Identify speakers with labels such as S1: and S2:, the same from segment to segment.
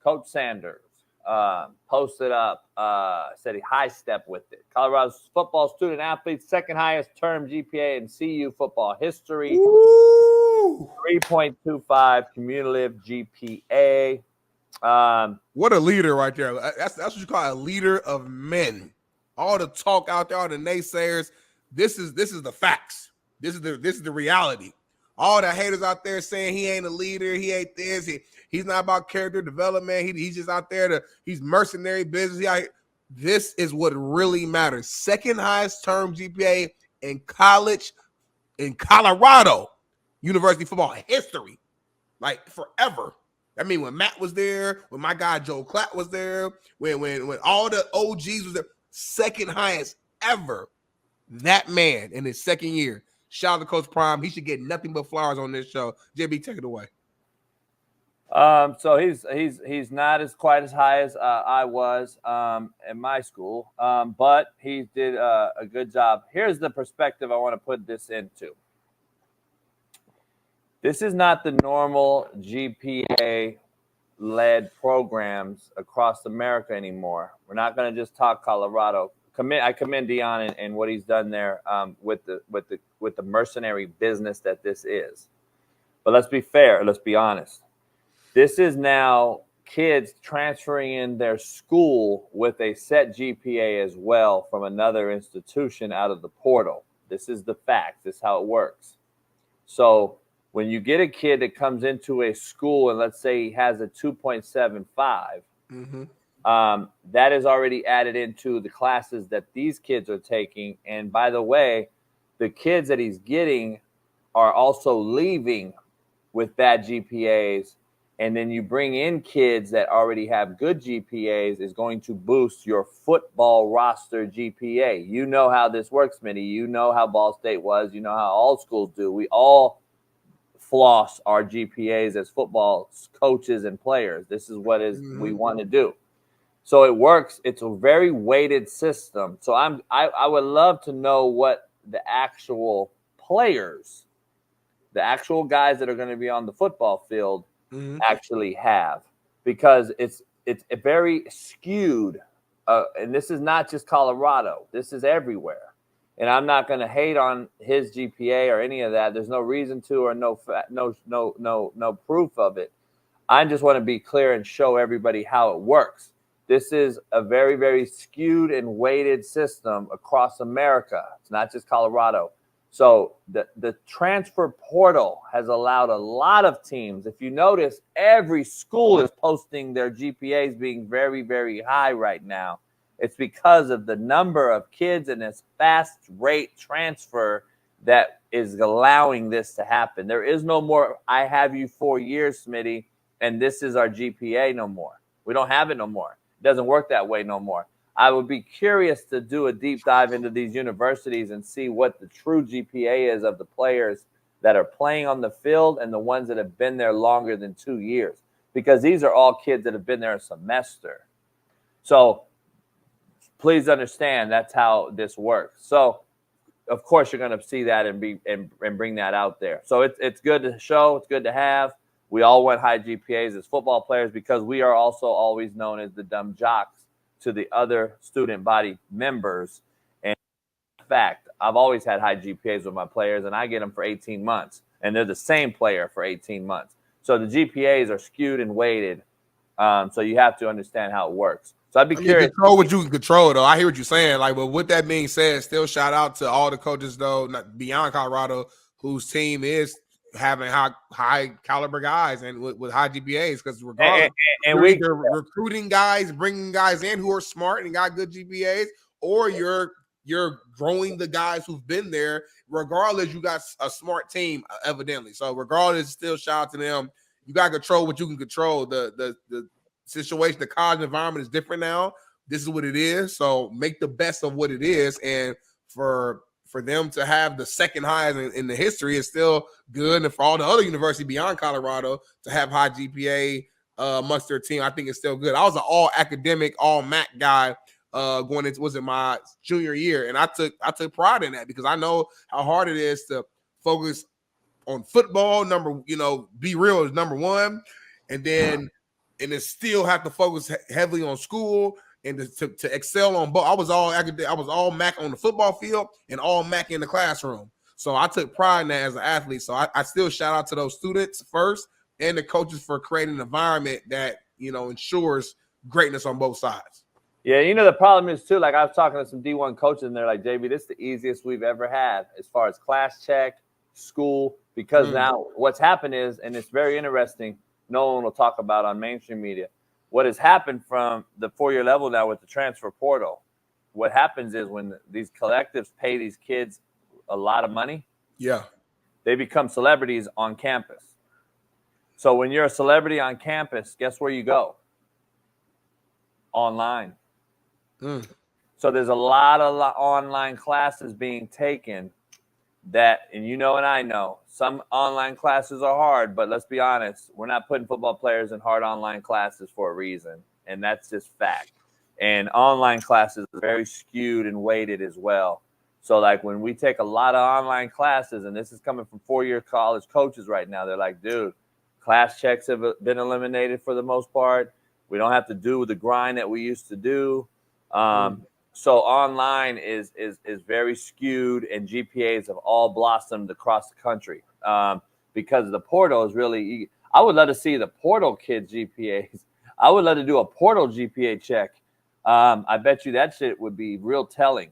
S1: Coach Sanders posted up, said he high step with it. Colorado's football student athletes, second highest term GPA in CU football history. 3.25 cumulative GPA.
S2: What a leader right there. That's what you call a leader of men. All the talk out there, all the naysayers. This is the facts. This is the reality. All the haters out there saying he ain't a leader, he ain't this, he's not about character development. He's just out there he's mercenary business. This is what really matters. Second highest term GPA in college in Colorado University football history, like forever. I mean, when Matt was there, when my guy Joe Klatt was there, when all the OGs was there, second highest ever. That man in his second year. Shout out to Coach Prime. He should get nothing but flowers on this show. JB, take it away.
S1: So he's not quite as high as I was in my school, but he did a good job. Here's the perspective I want to put this into. This is not the normal GPA-led programs across America anymore. We're not going to just talk Colorado. I commend Deion and what he's done there with the mercenary business that this is. But let's be fair. Let's be honest. This is now kids transferring in their school with a set GPA as well from another institution out of the portal. This is the fact. This is how it works. So when you get a kid that comes into a school and let's say he has a 2.75, that is already added into the classes that these kids are taking. And by the way, the kids that he's getting are also leaving with bad GPAs. And then you bring in kids that already have good GPAs is going to boost your football roster GPA. You know how this works, Smitty. You know how Ball State was. You know how all schools do. We all floss our GPAs as football coaches and players. This is what we want to do. So it works. It's a very weighted system. So I would love to know what the actual players, the actual guys that are going to be on the football field actually have, because it's a very skewed. And this is not just Colorado. This is everywhere. And I'm not going to hate on his GPA or any of that. There's no reason to, or no proof of it. I just want to be clear and show everybody how it works. This is a very, very skewed and weighted system across America. It's not just Colorado. So the transfer portal has allowed a lot of teams. If you notice, every school is posting their GPAs being very, very high right now. It's because of the number of kids and this fast rate transfer that is allowing this to happen. There is no more, I have you 4 years, Smitty, and this is our GPA no more. We don't have it no more. It doesn't work that way no more. I would be curious to do a deep dive into these universities and see what the true GPA is of the players that are playing on the field and the ones that have been there longer than 2 years, because these are all kids that have been there a semester. So please understand that's how this works. So of course you're going to see that and bring that out there. So it's good to show. It's good to have. We all want high GPAs as football players because we are also always known as the dumb jocks to the other student body members. And in fact, I've always had high GPAs with my players, and I get them for 18 months, and they're the same player for 18 months. So the GPAs are skewed and weighted. So you have to understand how it works. So I'd be curious.
S2: Control what you can control, though. I hear what you're saying. Like, but with that being said, still shout out to all the coaches, though, not beyond Colorado, whose team is having high caliber guys and with high GPAs, because regardless, and we're either recruiting guys, bringing guys in who are smart and got good GPAs, or you're growing the guys who've been there. Regardless, you got a smart team, evidently. So regardless, still shout out to them. You got to control what you can control. The situation, the college environment is different now. This is what it is. So make the best of what it is. And for them to have the second highest in the history is still good. And for all the other universities beyond Colorado to have high GPA amongst their team, I think it's still good. I was an all academic, all MAC guy going into, was it my junior year? And I took pride in that because I know how hard it is to focus on football. Be real is number one. And then and then still have to focus heavily on school and to excel on both. I was all MAC on the football field and all MAC in the classroom. So I took pride in that as an athlete. So I still shout out to those students first and the coaches for creating an environment that, ensures greatness on both sides.
S1: Yeah, the problem is too, like I was talking to some D1 coaches and they're like, JB, this is the easiest we've ever had as far as class check, school, because now what's happened is, and it's very interesting, no one will talk about on mainstream media, what has happened from the 4-year level now with the transfer portal. What happens is when these collectives pay these kids a lot of money, they become celebrities on campus. So when you're a celebrity on campus, guess where you go? Online. So there's a lot of online classes being taken that, and and I know, some online classes are hard, but let's be honest, we're not putting football players in hard online classes for a reason, and that's just fact. And online classes are very skewed and weighted as well. So like when we take a lot of online classes, and this is coming from 4-year college coaches right now, they're like, dude, class checks have been eliminated for the most part. We don't have to do the grind that we used to do. So online is very skewed, and GPAs have all blossomed across the country because the portal is really. I would love to see the portal kids' GPAs. I would love to do a portal GPA check. I bet you that shit would be real telling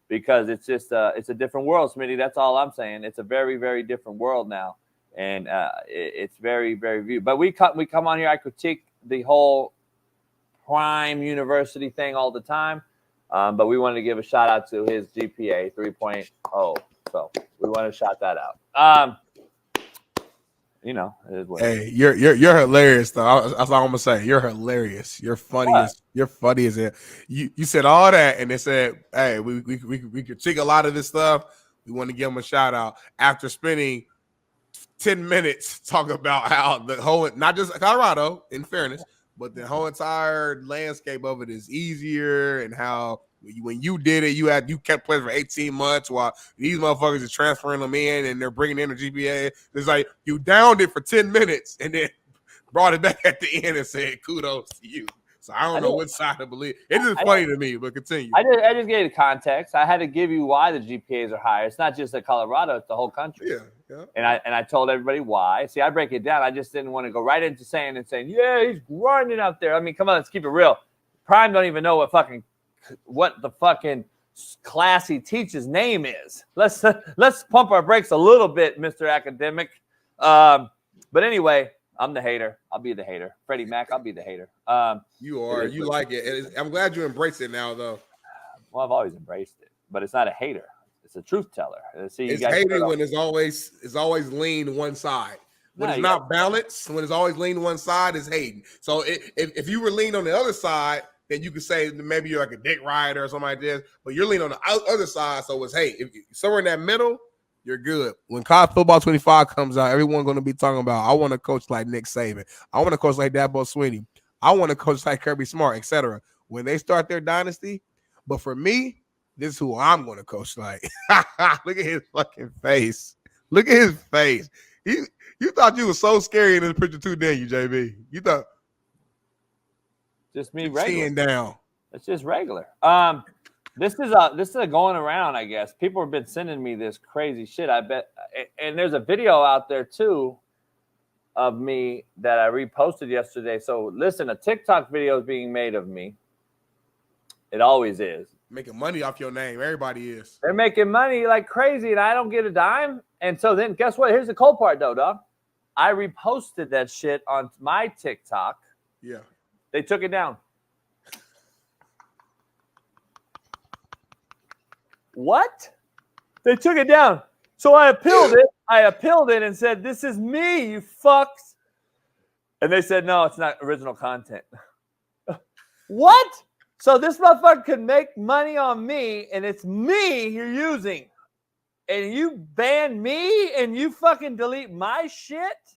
S1: because it's just it's a different world, Smitty. That's all I'm saying. It's a very, very different world now, and it's very, very viewed. But we come on here. I critique the whole Prime University thing all the time, but we wanted to give a shout out to his GPA 3.0, so we want to shout that out. It is what
S2: hey, you're hilarious though. That's all I'm gonna say. You're hilarious. You're funny. You're funny as hell. You said all that, and they said, hey, we critique a lot of this stuff. We want to give them a shout out after spending 10 minutes talking about how the whole, not just Colorado, in fairness, but the whole entire landscape of it is easier, and how when you did it, you kept playing for 18 months while these motherfuckers are transferring them in and they're bringing in a GPA. It's like you downed it for 10 minutes and then brought it back at the end and said kudos to you. So I don't know which side to believe. It's just funny to me, but continue.
S1: I just gave you context. I had to give you why the GPAs are higher. It's not just at Colorado; it's the whole country.
S2: Yeah.
S1: And I told everybody why. See, I break it down. I just didn't want to go right into saying, yeah, he's grinding out there. I mean, come on, let's keep it real. Prime don't even know what the fucking class he teaches name is. Let's pump our brakes a little bit, Mr. Academic. But anyway. I'm the hater. I'll be the hater. Freddie Mac, I'll be the hater.
S2: You are. You like it. I'm glad you embrace it now, though.
S1: Well, I've always embraced it, but it's not a hater. It's a truth teller. See,
S2: it's hating when it's always lean one side. When it's not balanced, when it's always lean one side, it's hating. So if you were leaning on the other side, then you could say maybe you're like a dick rider or something like this. But you're leaning on the other side, so it's hate. If somewhere in that middle, you're good. When college football 25 comes out, everyone's going to be talking about, I want to coach like Nick Saban. I want to coach like Dabo Swinney. I want to coach like Kirby Smart, etc. When they start their dynasty. But for me, this is who I'm going to coach like. Look at his fucking face. Look at his face. You thought you were so scary in this picture too, didn't you, JB? You thought.
S1: Just me regular.
S2: Down.
S1: It's just regular. This is a going around, I guess. People have been sending me this crazy shit, I bet. And there's a video out there, too, of me that I reposted yesterday. So, listen, a TikTok video is being made of me. It always is.
S2: Making money off your name. Everybody is.
S1: They're making money like crazy, and I don't get a dime. And so then, guess what? Here's the cold part, though, dog. I reposted that shit on my TikTok.
S2: Yeah.
S1: They took it down. What? They took it down. So I appealed it and said, this is me, you fucks. And they said, no, it's not original content. What? So this motherfucker could make money on me, and it's me you're using. And you ban me and you fucking delete my shit?